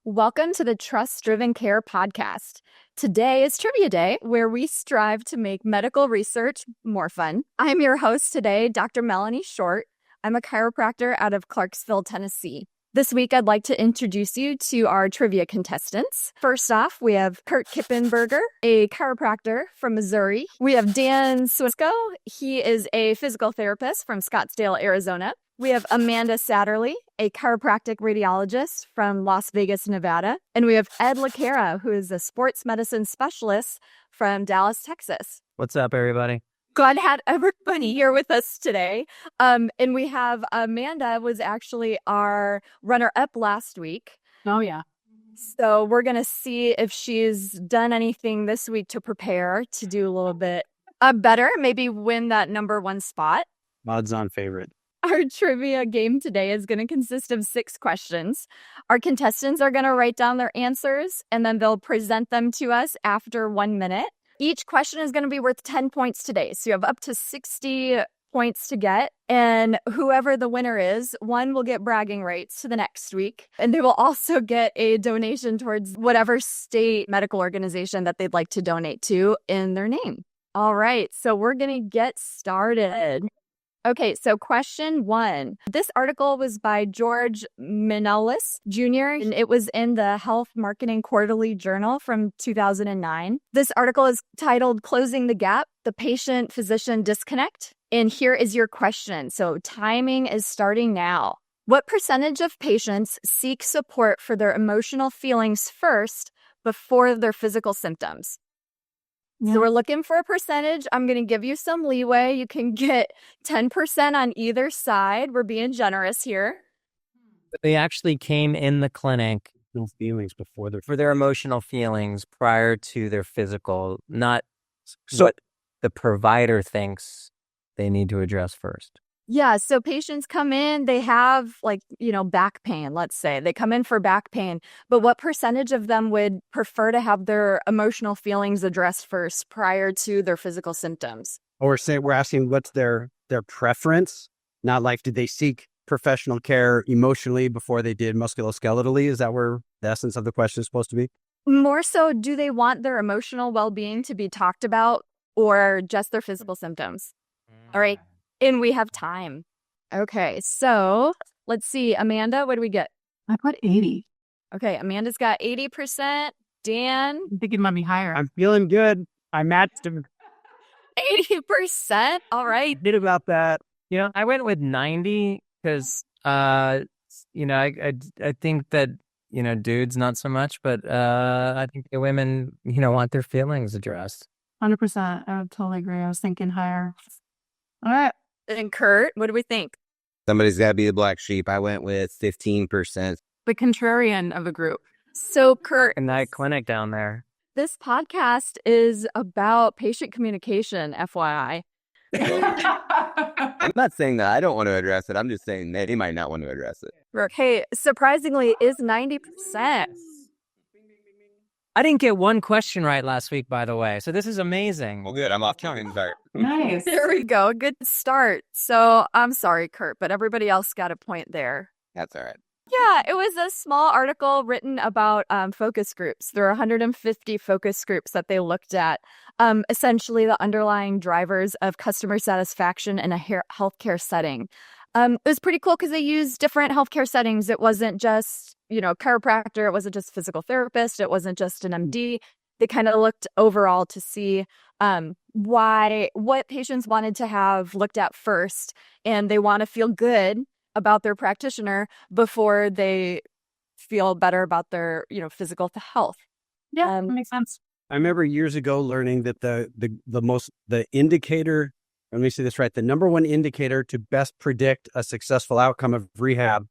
Welcome to the Trust Driven Care podcast. Today is Trivia Day, where we strive to make medical research more fun. I'm your host today, Dr. Melanie Short. I'm a chiropractor out of Clarksville, Tennessee. This week, I'd like to introduce you to our trivia contestants. First off, we have Kurt Kippenberger, a chiropractor from Missouri. We have Dan Swisko. He is a physical therapist from Scottsdale, Arizona. We have Amanda Satterlee, a chiropractic radiologist from Las Vegas, Nevada. And we have Ed LaCara, who is a sports medicine specialist from Dallas, Texas. What's up, everybody? God had everybody here with us today. And we have Amanda was actually our runner-up last week. Oh, yeah. So we're going to see if she's done anything this week to prepare to do a little bit better, maybe win that number one spot. Odds on favorite. Our trivia game today is going to consist of 6 questions. Our contestants are going to write down their answers, and then they'll present them to us after 1 minute. Each question is going to be worth 10 points today. So you have up to 60 points to get. And whoever the winner is, one will get bragging rights to the next week. And they will also get a donation towards whatever state medical organization that they'd like to donate to in their name. All right, so we're going to get started. Okay, so question 1. This article was by George Minolis Jr., and it was in the Health Marketing Quarterly Journal from 2009. This article is titled Closing the Gap, the Patient-Physician Disconnect. And here is your question. So timing is starting now. What percentage of patients seek support for their emotional feelings first before their physical symptoms? So we're looking for a percentage. I'm going to give you some leeway. You can get 10% on either side. We're being generous here. They actually came in the clinic for their emotional feelings prior to their physical, not what the provider thinks they need to address first. Yeah, so patients come in, they have back pain, let's say. They come in for back pain, but what percentage of them would prefer to have their emotional feelings addressed first prior to their physical symptoms? Or say we're asking what's their preference, not like did they seek professional care emotionally before they did musculoskeletally? Is that where the essence of the question is supposed to be? More so, do they want their emotional well-being to be talked about or just their physical symptoms? All right. And we have time. Okay, so let's see. Amanda, what do we get? I put 80. Okay, Amanda's got 80%. Dan? I think it might be higher. I'm feeling good. I matched him. 80%? All right. Did about that. I went with 90 because, I think that, dudes not so much, but I think the women, want their feelings addressed. 100%. I would totally agree. I was thinking higher. All right. And Kurt, what do we think? Somebody's got to be the black sheep. I went with 15%. The contrarian of the group. So, Kurt. In that clinic down there. This podcast is about patient communication, FYI. I'm not saying that I don't want to address it. I'm just saying that he might not want to address it. Okay, surprisingly, is 90%. I didn't get one question right last week, by the way. So this is amazing. Well, good. I'm off counting. Nice. There we go. Good start. So I'm sorry, Kurt, but everybody else got a point there. That's all right. Yeah, it was a small article written about focus groups. There are 150 focus groups that they looked at. Essentially, the underlying drivers of customer satisfaction in a healthcare setting. It was pretty cool because they used different healthcare settings. It wasn't just, chiropractor. It wasn't just physical therapist. It wasn't just an MD. They kind of looked overall to see what patients wanted to have looked at first. And they want to feel good about their practitioner before they feel better about their, physical health. Yeah, that makes sense. I remember years ago learning that the indicator, let me say this right, the number one indicator to best predict a successful outcome of rehab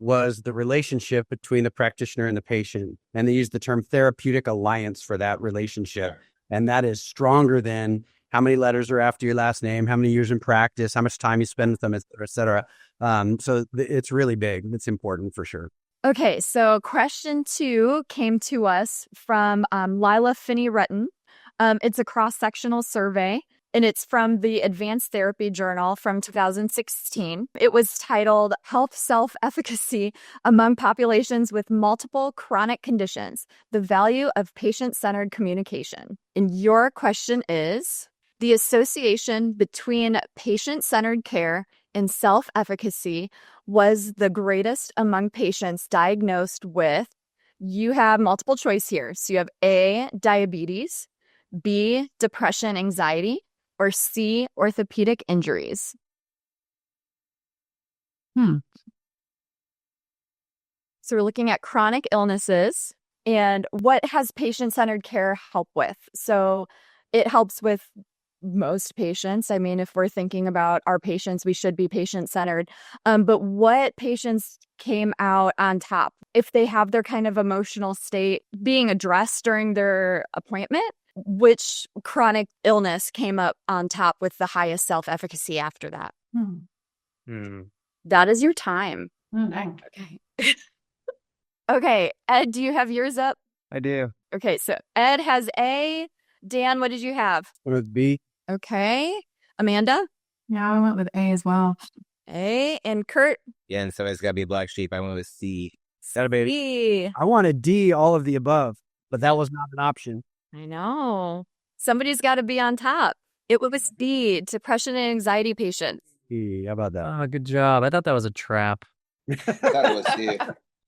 was the relationship between the practitioner and the patient. And they used the term therapeutic alliance for that relationship. And that is stronger than how many letters are after your last name, how many years in practice, how much time you spend with them, et cetera. So it's really big. It's important for sure. Okay, so question 2 came to us from Lila Finney-Rutton. It's a cross-sectional survey. and it's from the Advanced Therapy Journal from 2016. It was titled Health Self-Efficacy Among Populations with Multiple Chronic Conditions, the Value of Patient-Centered Communication. And your question is, the association between patient-centered care and self-efficacy was the greatest among patients diagnosed with, you have multiple choice here. So you have A, diabetes, B, depression, anxiety, or C, orthopedic injuries. So we're looking at chronic illnesses and what has patient-centered care help with? So it helps with most patients. I mean, if we're thinking about our patients, we should be patient-centered. But what patients came out on top? If they have their kind of emotional state being addressed during their appointment, which chronic illness came up on top with the highest self-efficacy after that? That is your time. Dang. Okay. Okay, Ed, do you have yours up? I do. Okay, so Ed has A. Dan, what did you have? With B. Okay. Amanda? Yeah, I went with A as well. A. And Kurt? Yeah, and somebody's got to be a black sheep. I went with C. Gotta be. B. I wanted D, all of the above, but that was not an option. I know. Somebody's got to be on top. It was B, depression and anxiety patients. E, how about that? Oh, good job. I thought that was a trap. I thought it was C.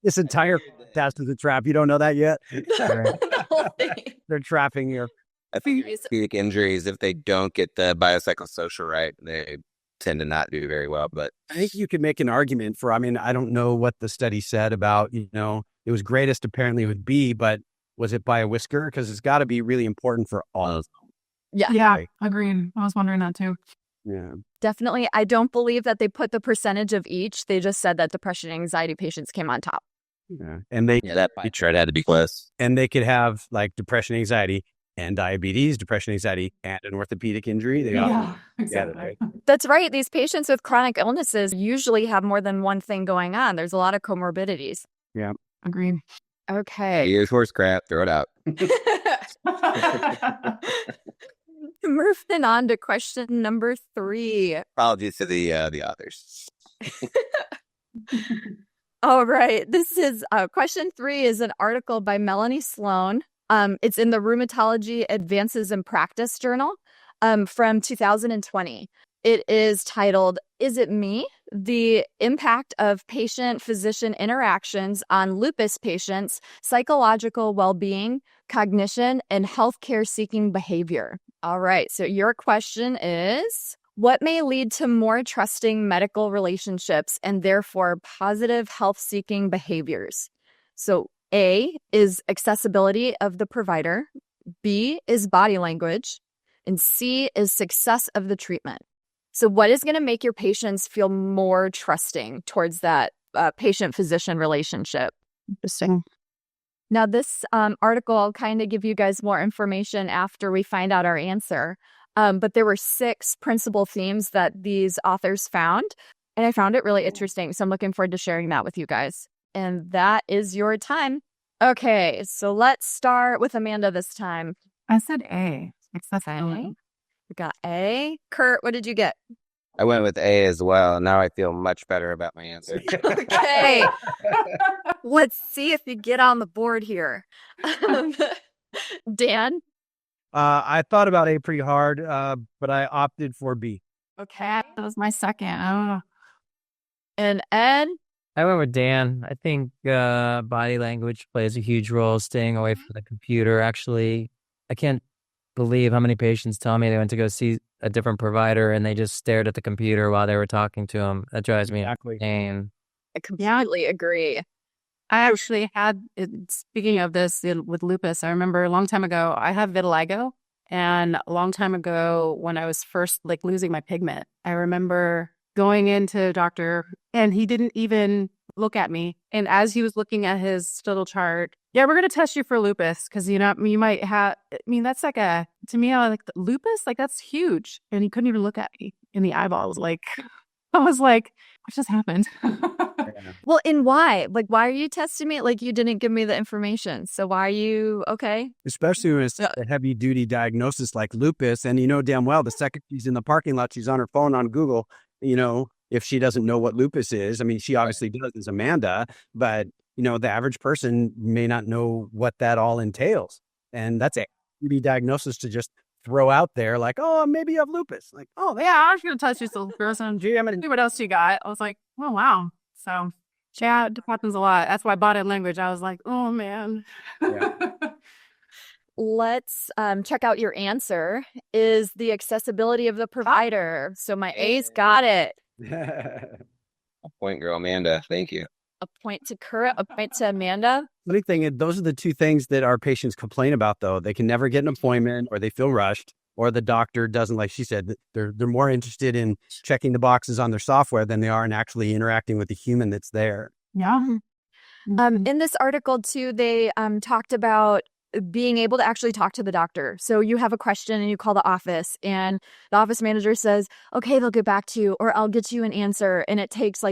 This entire test is a trap. You don't know that yet? The whole thing. They're trapping you. I think orthopedic injuries, if they don't get the biopsychosocial right, they tend to not do very well. But I think you could make an argument for, I mean, I don't know what the study said about, it was greatest apparently with B, but was it by a whisker? Because it's got to be really important for all of them. Yeah. Yeah, agreed. I was wondering that too. Yeah. Definitely. I don't believe that they put the percentage of each. They just said that depression and anxiety patients came on top. Yeah. And they that pie chart had to be close. and they could have like depression, anxiety, and diabetes, depression, anxiety, and an orthopedic injury. They all exactly. right? That's right. These patients with chronic illnesses usually have more than one thing going on. There's a lot of comorbidities. Agreed. Okay. Here's horse crap. Throw it out. Moving on to question number 3. Apologies to the authors. All right. This is question 3 is an article by Melanie Sloan. It's in the Rheumatology Advances in Practice Journal from 2020. It is titled, Is It Me? The Impact of Patient-Physician Interactions on Lupus Patients' Psychological Well-Being, Cognition, and Healthcare-Seeking Behavior. All right, so your question is, what may lead to more trusting medical relationships and therefore positive health-seeking behaviors? So A is accessibility of the provider, B is body language, and C is success of the treatment. So what is going to make your patients feel more trusting towards that patient-physician relationship? Interesting. Now, this article will kind of give you guys more information after we find out our answer. But there were 6 principal themes that these authors found, and I found it really interesting. So I'm looking forward to sharing that with you guys. And that is your time. Okay, so let's start with Amanda this time. I said A. Accessibility. We got A. Kurt, what did you get? I went with A as well. Now I feel much better about my answer. Okay. Let's see if you get on the board here. Dan? I thought about A pretty hard, but I opted for B. Okay. That was my second. I don't know. And Ed? I went with Dan. I think body language plays a huge role, staying away from the computer. Actually, I can't believe how many patients tell me they went to go see a different provider and they just stared at the computer while they were talking to him. That drives me insane. I completely agree. I actually had, speaking of this with lupus, I remember a long time ago, I have vitiligo. And a long time ago, when I was first losing my pigment, I remember going into a doctor and he didn't even look at me. And as he was looking at his little chart, yeah, we're going to test you for lupus because, you might have, that's like to me, I like lupus, that's huge. And he couldn't even look at me in the eyeball. I was like, I was like, what just happened? Well, and why? Like, why are you testing me? Like, you didn't give me the information. So why are you okay? Especially when it's a heavy duty diagnosis like lupus. And you know damn well the second she's in the parking lot, she's on her phone on Google, if she doesn't know what lupus is. I mean, she obviously does as Amanda, but the average person may not know what that all entails. And that's a duty diagnosis to just throw out there like, oh, maybe you have lupus. Like, oh, Yeah, I was going to touch this little person. Gee, I'm going to see what else you got. I was like, oh, wow. So, yeah, it happens a lot. That's why body language, I was like, oh, man. Yeah. Let's check out your answer. Is the accessibility of the provider. So my A's got it. A point, girl, Amanda. Thank you. A point to Kurt, a point to Amanda. Funny thing is, those are the two things that our patients complain about, though. They can never get an appointment, or they feel rushed, or the doctor doesn't, like she said, they're more interested in checking the boxes on their software than they are in actually interacting with the human that's there. Yeah. In this article, too, they talked about being able to actually talk to the doctor. So you have a question and you call the office, and the office manager says, okay, they'll get back to you, or I'll get you an answer. And it takes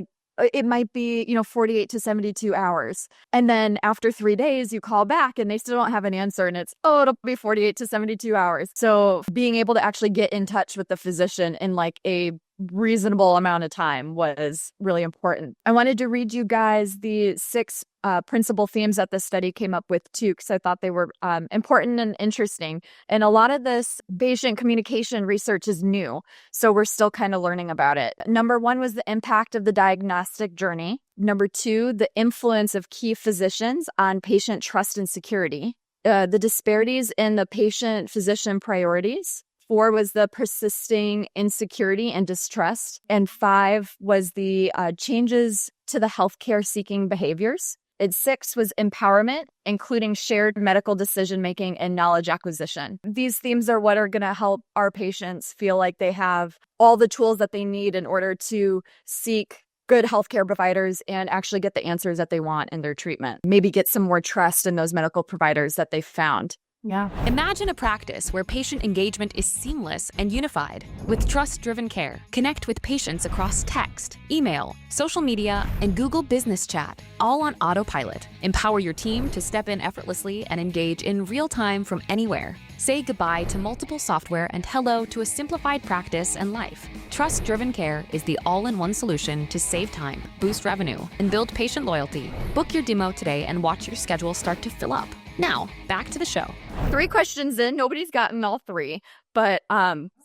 it might be, 48 to 72 hours. And then after 3 days, you call back and they still don't have an answer. And it's, it'll be 48 to 72 hours. So being able to actually get in touch with the physician in a reasonable amount of time was really important. I wanted to read you guys the 6 principal themes that the study came up with too, because I thought they were important and interesting. And a lot of this patient communication research is new, so we're still kind of learning about it. Number 1 was the impact of the diagnostic journey. Number 2, the influence of key physicians on patient trust and security. The disparities in the patient-physician priorities. 4 was the persisting insecurity and distrust. And 5 was the changes to the healthcare seeking behaviors. And 6 was empowerment, including shared medical decision-making and knowledge acquisition. These themes are what are going to help our patients feel like they have all the tools that they need in order to seek good healthcare providers and actually get the answers that they want in their treatment. Maybe get some more trust in those medical providers that they found. Yeah. Imagine a practice where patient engagement is seamless and unified. With trust-driven care, connect with patients across text, email, social media, and Google Business Chat, all on autopilot. Empower your team to step in effortlessly and engage in real time from anywhere. Say goodbye to multiple software and hello to a simplified practice and life. Trust-driven care is the all-in-one solution to save time, boost revenue, and build patient loyalty. Book your demo today and watch your schedule start to fill up. Now, back to the show. 3 questions in. Nobody's gotten all 3, but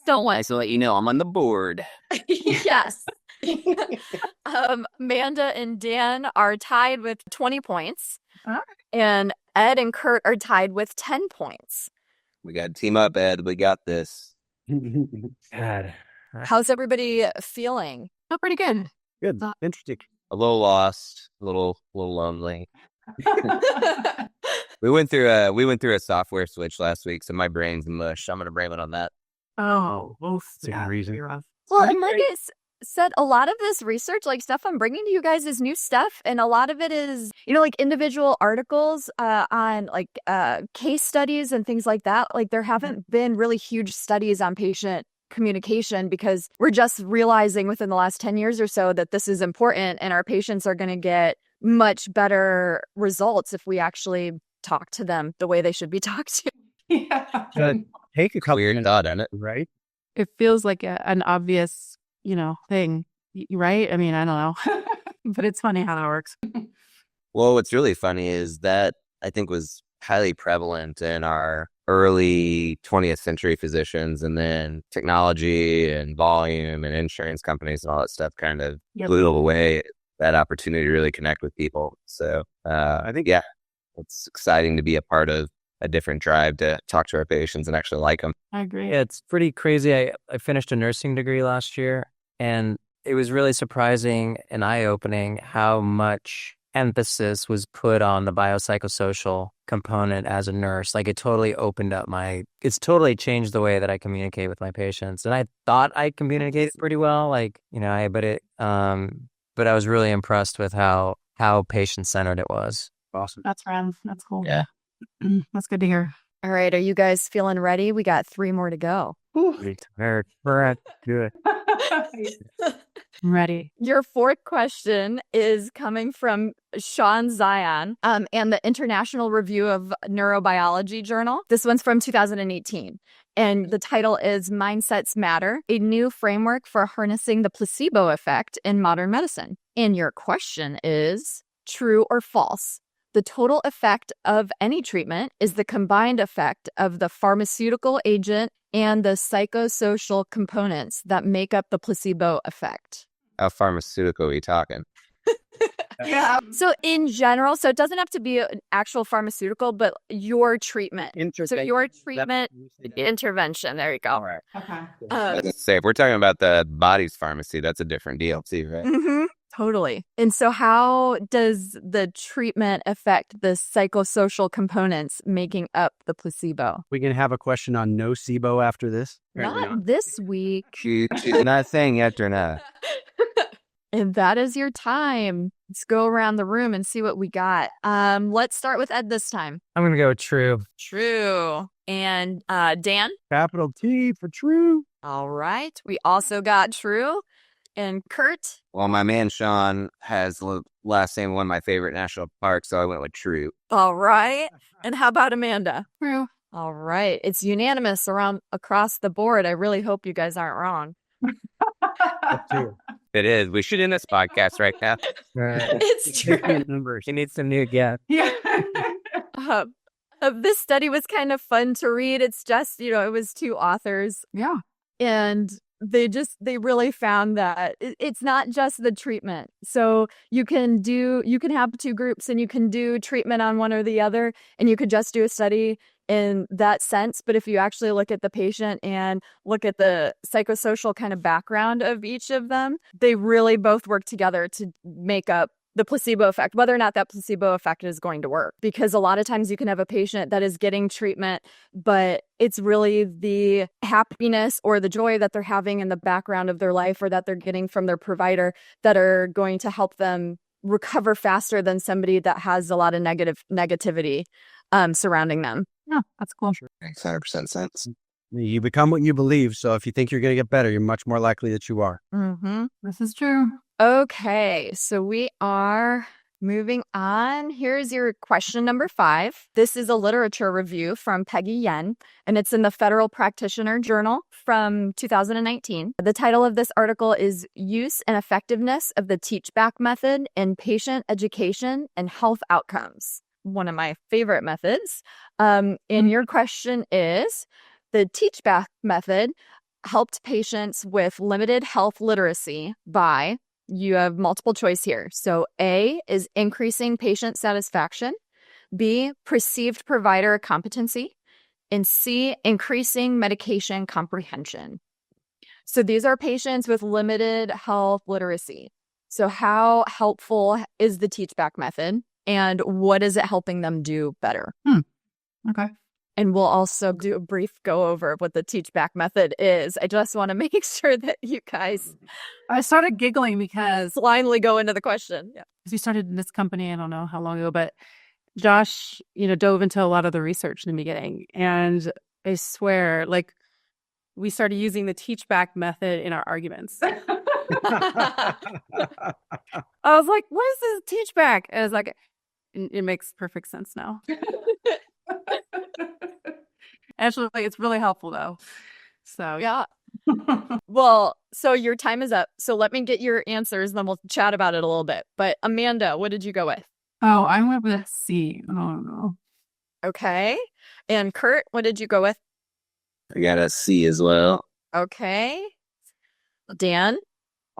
still one. Nice to let you know I'm on the board. Yes. Amanda and Dan are tied with 20 points. And Ed and Kurt are tied with 10 points. We got to team up, Ed. We got this. God. How's everybody feeling? Oh, pretty good. Good. Interesting. A little lost, a little lonely. We went through a software switch last week, so my brain's mush. I'm gonna blame it on that. Oh, well, Same reason. Well, and like I said, a lot of this research, stuff I'm bringing to you guys is new stuff. And a lot of it is, individual articles on case studies and things like that. There haven't been really huge studies on patient communication because we're just realizing within the last 10 years or so that this is important and our patients are going to get much better results if we actually talk to them the way they should be talked to. Yeah. Take a couple Weird minutes, thought, isn't it? right? It feels like an obvious, thing, right? I mean, I don't know, but it's funny how that works. Well, what's really funny is that I think was highly prevalent in our early 20th century physicians, and then technology and volume and insurance companies and all that stuff kind of blew away that opportunity to really connect with people. So I think, it's exciting to be a part of a different drive to talk to our patients and actually like them. I agree. Yeah, it's pretty crazy. I finished a nursing degree last year, and it was really surprising and eye-opening how much emphasis was put on the biopsychosocial component as a nurse. It totally opened up it's totally changed the way that I communicate with my patients. And I thought I communicated pretty well, but I was really impressed with how patient-centered it was. Awesome. That's rad. That's cool. Yeah. That's good to hear. All right. Are you guys feeling ready? We got 3 more to go. Very good. I'm ready. Your fourth question is coming from Sean Zion and the International Review of Neurobiology Journal. This one's from 2018. And the title is Mindsets Matter, a new framework for harnessing the placebo effect in modern medicine. And your question is true or false? The total effect of any treatment is the combined effect of the pharmaceutical agent and the psychosocial components that make up the placebo effect. How pharmaceutical are we talking? Yeah. So in general, so it doesn't have to be an actual pharmaceutical, but your treatment. So your treatment intervention. There you go. All right. Okay. I was gonna say, if we're talking about the body's pharmacy, that's a different deal too, right? Mm-hmm. Totally. And so how does the treatment affect the psychosocial components making up the placebo? We can have a question on nocebo after this. Not this week. She's not saying yes or no. And that is your time. Let's go around the room and see what we got. Let's start with Ed this time. I'm going to go true. True. And Dan? Capital T for true. All right. We also got true. And Kurt? Well, my man Sean has the last name of one of my favorite national parks, so I went with true. All right. And how about Amanda? True. All right. It's unanimous across the board. I really hope you guys aren't wrong. It is. We should end this podcast right now. It's true. He needs some new guests. Yeah. This study was kind of fun to read. It's just, it was two authors. Yeah. And they really found that it's not just the treatment. So you can have two groups and you can do treatment on one or the other, and you could just do a study in that sense. But if you actually look at the patient and look at the psychosocial kind of background of each of them, they really both work together to make up the placebo effect, whether or not that placebo effect is going to work. Because a lot of times you can have a patient that is getting treatment, but it's really the happiness or the joy that they're having in the background of their life or that they're getting from their provider that are going to help them recover faster than somebody that has a lot of negativity surrounding them. Yeah, that's cool. Makes 100% sense. You become what you believe. So if you think you're going to get better, you're much more likely that you are. Mm-hmm. This is true. Okay, so we are moving on. Here's your question number 5. This is a literature review from Peggy Yen, and it's in the Federal Practitioner Journal from 2019. The title of this article is Use and Effectiveness of the Teach-Back Method in Patient Education and Health Outcomes. One of my favorite methods. And your question is, the Teach-Back method helped patients with limited health literacy by... You have multiple choice here. So A is increasing patient satisfaction, B, perceived provider competency, and C, increasing medication comprehension. So these are patients with limited health literacy. So how helpful is the teach-back method, and what is it helping them do better? Okay. And we'll also do a brief go over of what the teach-back method is. I just want to make sure that you guys... I started giggling because blindly go into the question. Yeah. we started in this company, I don't know how long ago, but Josh, dove into a lot of the research in the beginning. And I swear, we started using the teach-back method in our arguments. I was like, what is this teach-back? And I was like, it makes perfect sense now. Actually, it's really helpful, though. So, Yeah. Well, so your time is up. So let me get your answers, then we'll chat about it a little bit. But Amanda, what did you go with? Oh, I went with C. I don't know. Okay. And Kurt, what did you go with? I got a C as well. Okay. Dan?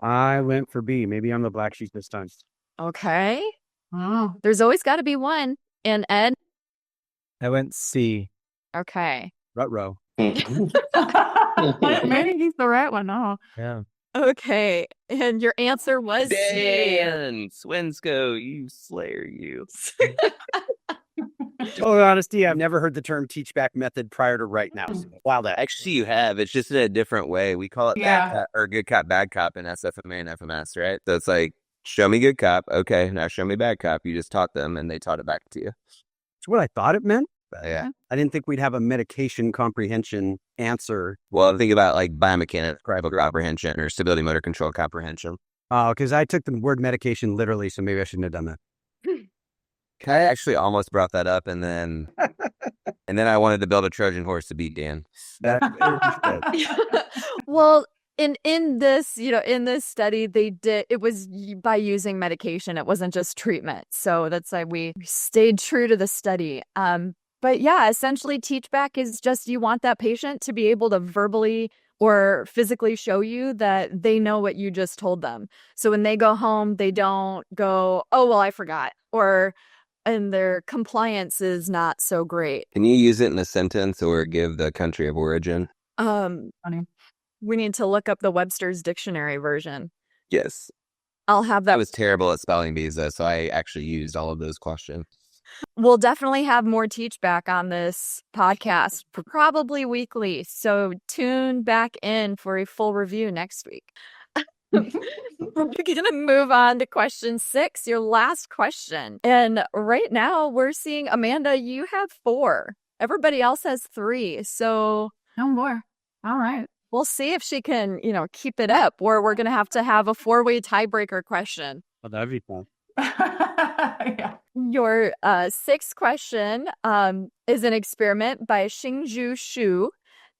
I went for B. Maybe I'm the black sheep this time. Okay. Oh. There's always got to be one. And Ed? I went C. Okay. Ruh-roh. Maybe he's the right one. No. Yeah. Okay. And your answer was C. Dan Swinsko, you slayer, you. Total honesty, I've never heard the term teach-back method prior to right now. So, wow, that. Actually, you have. It's just in a different way. We call it Yeah. bad cop, or good cop, bad cop in SFMA and FMS, right? So it's like, show me good cop. Okay, now show me bad cop. You just taught them, and they taught it back to you. It's what I thought it meant. But yeah. I didn't think we'd have a medication comprehension answer. Well, think about like biomechanics, comprehension, or stability motor control comprehension. Oh, because I took the word medication literally, so maybe I shouldn't have done that. I actually almost brought that up, and then I wanted to build a Trojan horse to beat Dan. Well, in this, in this study, it was by using medication. It wasn't just treatment. So that's why we stayed true to the study. But yeah, essentially teach back is just you want that patient to be able to verbally or physically show you that they know what you just told them. So when they go home, they don't go, oh, well, I forgot, and their compliance is not so great. Can you use it in a sentence or give the country of origin? Funny. We need to look up the Webster's dictionary version. Yes. I'll have that. I was terrible at spelling bees, though, so I actually used all of those questions. We'll definitely have more teach back on this podcast, probably weekly. So tune back in for a full review next week. We're going to move on to question 6, your last question. And right now we're seeing, Amanda, you have 4. Everybody else has 3. So No more. All right. we'll see if she can, keep it up, or we're going to have a 4-way tiebreaker question. Oh, that'd be fun. Yeah. Your 6th question is an experiment by Xingzhu Xu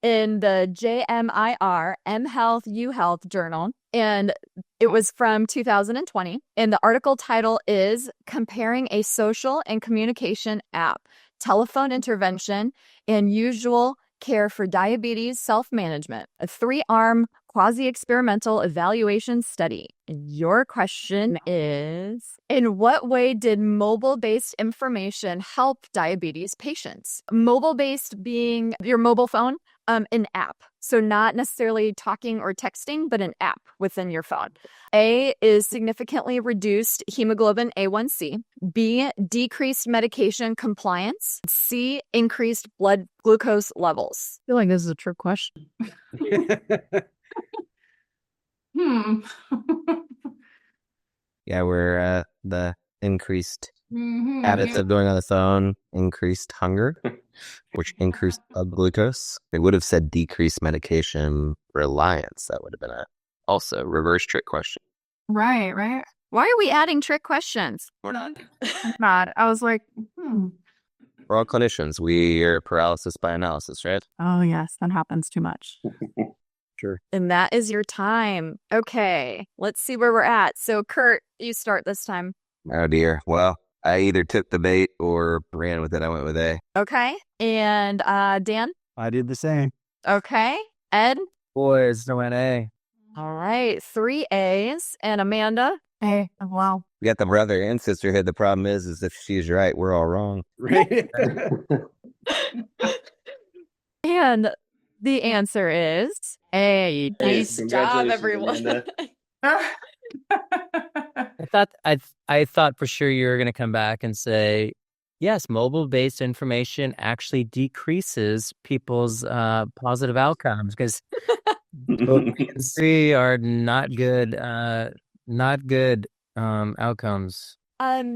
in the JMIR M Health U Health journal. And it was from 2020. And the article title is Comparing a Social and Communication App, Telephone Intervention, and Usual Care for Diabetes Self-Management, a 3-arm quasi-experimental evaluation study. Your question is, in what way did mobile-based information help diabetes patients? Mobile-based being your mobile phone, an app. So not necessarily talking or texting, but an app within your phone. A is significantly reduced hemoglobin A1C. B, decreased medication compliance. C, increased blood glucose levels. I feel like this is a trick question. Yeah, we're the increased Mhm. habits of going on the phone, increased hunger, which increased blood glucose. They would have said decreased medication reliance. That would have been a also reverse trick question. Right. Why are we adding trick questions? We're not. I'm not. I was like, We're all clinicians. We are paralysis by analysis, right? oh, yes, that happens too much. Sure. And that is your time. Okay, let's see where we're at. So, Kurt, you start this time. Oh dear. Well, I either took the bait or ran with it. I went with A. Okay. And Dan? I did the same. Okay. Ed? Boys, no A. All right. 3 A's. And Amanda? Hey, wow. We got the brother and sisterhood. The problem is if she's right, we're all wrong. Right? And the answer is A. Nice job, everyone. I thought for sure you were going to come back and say, yes, mobile-based information actually decreases people's positive outcomes because C are not good outcomes.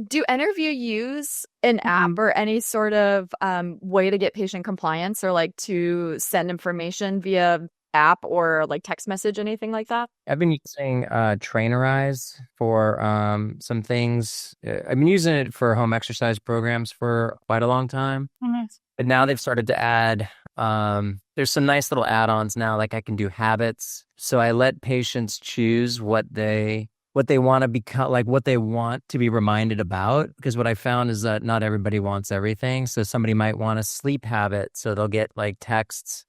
Do any of you use an app or any sort of way to get patient compliance or like to send information via app or like text message, anything like that? I've been using Trainerize for some things. I've been using it for home exercise programs for quite a long time. Oh, nice. But now they've started to add, there's some nice little add-ons now, like I can do habits. So I let patients choose what they want to become, like what they want to be reminded about. Because what I found is that not everybody wants everything. So somebody might want a sleep habit. So they'll get like texts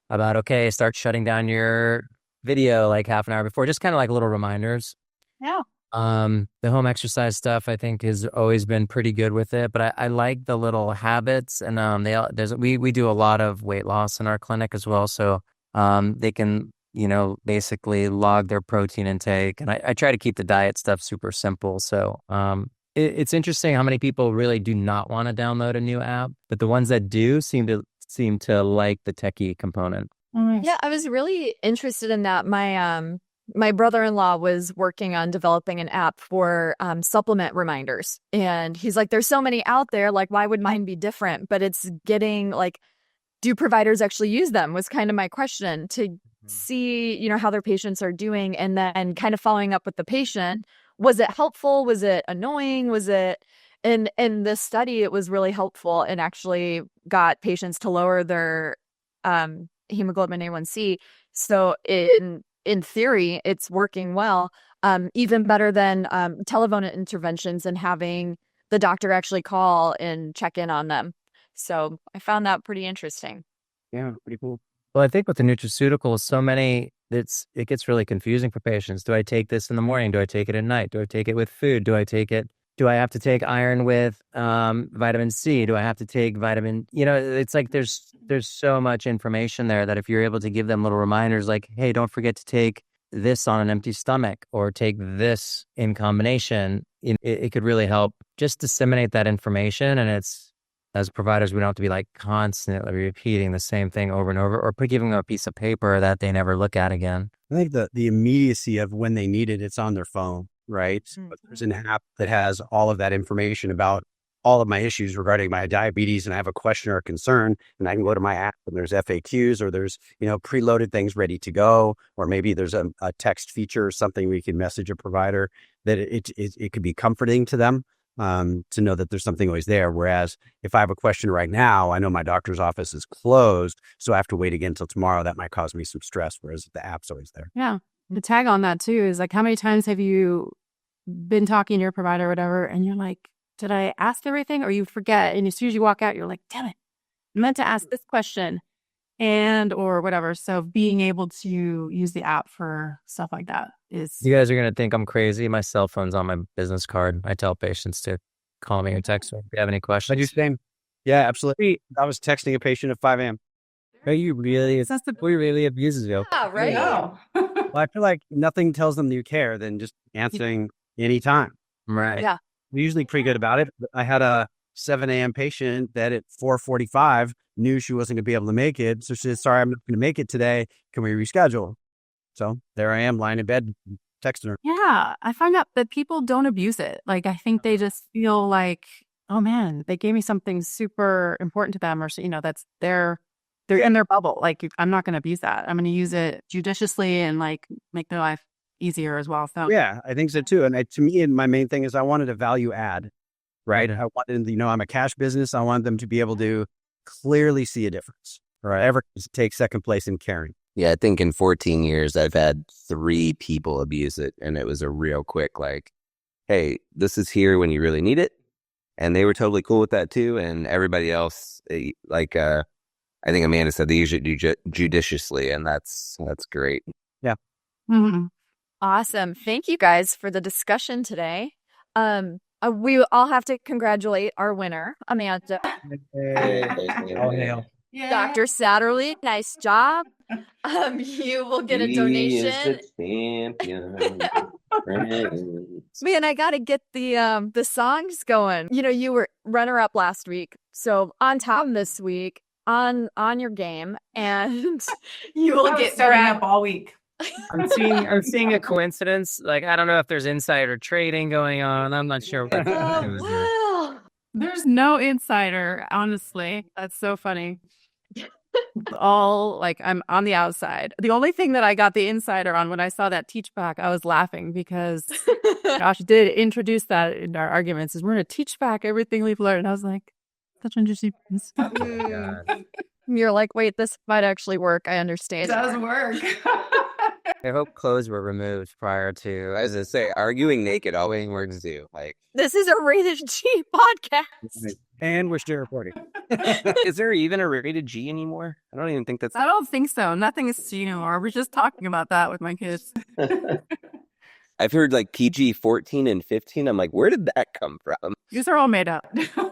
about, okay, start shutting down your video like half an hour before, just kind of like little reminders. Yeah. The home exercise stuff I think has always been pretty good with it, but I like the little habits, and we do a lot of weight loss in our clinic as well, so they can basically log their protein intake, and I try to keep the diet stuff super simple. So it's interesting how many people really do not want to download a new app, but the ones that do seem to like the techie component. Oh, nice. Yeah, I was really interested in that. My brother-in-law was working on developing an app for supplement reminders. And he's like, there's so many out there, like, why would mine be different? But it's getting like, do providers actually use them was kind of my question, to see, you know, how their patients are doing, and then kind of following up with the patient. Was it helpful? Was it annoying? Was it in this study, it was really helpful and actually got patients to lower their hemoglobin A1C. So in theory, it's working well, even better than telephone interventions and having the doctor actually call and check in on them. So I found that pretty interesting. Yeah, pretty cool. Well, I think with the nutraceuticals, so many, it gets really confusing for patients. Do I take this in the morning? Do I take it at night? Do I take it with food? Do I have to take iron with vitamin C? Do I have to take vitamin? You know, it's like there's so much information there that if you're able to give them little reminders like, hey, don't forget to take this on an empty stomach or take this in combination, it could really help just disseminate that information. And as providers, we don't have to be like constantly repeating the same thing over and over, or giving them a piece of paper that they never look at again. I think the immediacy of when they need it, it's on their phone, right? Mm-hmm. But there's an app that has all of that information about all of my issues regarding my diabetes, and I have a question or a concern, and I can go to my app and there's FAQs, or there's, you know, preloaded things ready to go, or maybe there's a text feature or something we can message a provider that it could be comforting to them. To know that there's something always there. Whereas if I have a question right now, I know my doctor's office is closed, so I have to wait again until tomorrow. That might cause me some stress, whereas the app's always there. Yeah. The tag on that too is like, how many times have you been talking to your provider or whatever, and you're like, did I ask everything? Or you forget, and as soon as you walk out, you're like, damn it, I meant to ask this question or whatever. So being able to use the app for stuff like that is... You guys are going to think I'm crazy. My cell phone's on my business card. I tell patients to call me or text me if you have any questions. I do the same. Yeah, absolutely. I was texting a patient at 5 a.m. Are you really? We really abuses you. Yeah, right. No. Well, I feel like nothing tells them you care than just answering anytime. Right. Yeah. We're usually pretty good about it. I had a 7 a.m. patient that at 4:45 knew she wasn't going to be able to make it. So she said, sorry, I'm not going to make it today. Can we reschedule? So there I am lying in bed texting her. Yeah. I find out that people don't abuse it. Like, I think they just feel like, oh man, they gave me something super important to them, or, you know, that's they're in their bubble. Like, I'm not going to abuse that. I'm going to use it judiciously and like make their life easier as well. So yeah, I think so too. And to me, my main thing is I wanted a value add, right? I wanted, you know, I'm a cash business. I wanted them to be able to clearly see a difference, or ever take second place in caring. Yeah, I think in 14 years, I've had 3 people abuse it. And it was a real quick, like, hey, this is here when you really need it. And they were totally cool with that too. And everybody else, like, I think Amanda said they use it judiciously, and that's great. Yeah. Mm-hmm. Awesome. Thank you guys for the discussion today. We all have to congratulate our winner, Amanda. Hey. Yeah. Dr. Satterlee, nice job. You will get a donation. Man, I got to get the songs going. You know, you were runner-up last week, so on top this week, on your game, and you will get starting up all week. I'm seeing a coincidence. Like, I don't know if there's insider trading going on. I'm not sure. Wow. There's no insider, honestly. That's so funny. All like, I'm on the outside. The only thing that I got the insider on when I saw that teach back, I was laughing because Josh did introduce that in our arguments, is we're going to teach back everything we've learned. And I was like, such interesting. You're like, wait, this might actually work. I understand. It does work. I hope clothes were removed prior to. I was going to say, arguing naked always works too. Like, This is a rated G podcast. And we're still recording. is there even a rated G anymore? I don't even think that's. I don't think so. Nothing is C anymore. We're just talking about that with my kids. I've heard like PG 14 and 15. I'm like, where did that come from? These are all made up.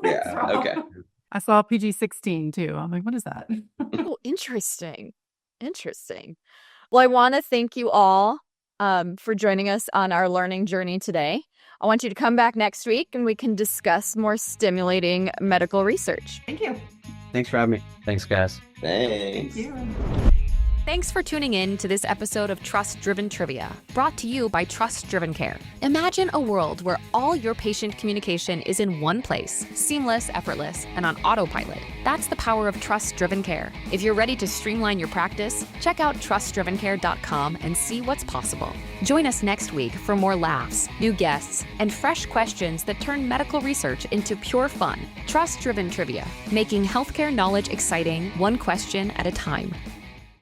Yeah. Okay. I saw PG 16 too. I'm like, what is that? Oh, interesting. Well, I want to thank you all for joining us on our learning journey today. I want you to come back next week and we can discuss more stimulating medical research. Thank you. Thanks for having me. Thanks, guys. Thanks. Thank you. Thanks for tuning in to this episode of Trust Driven Trivia, brought to you by Trust Driven Care. Imagine a world where all your patient communication is in one place, seamless, effortless, and on autopilot. That's the power of Trust Driven Care. If you're ready to streamline your practice, check out trustdrivencare.com and see what's possible. Join us next week for more laughs, new guests, and fresh questions that turn medical research into pure fun. Trust Driven Trivia, making healthcare knowledge exciting, one question at a time.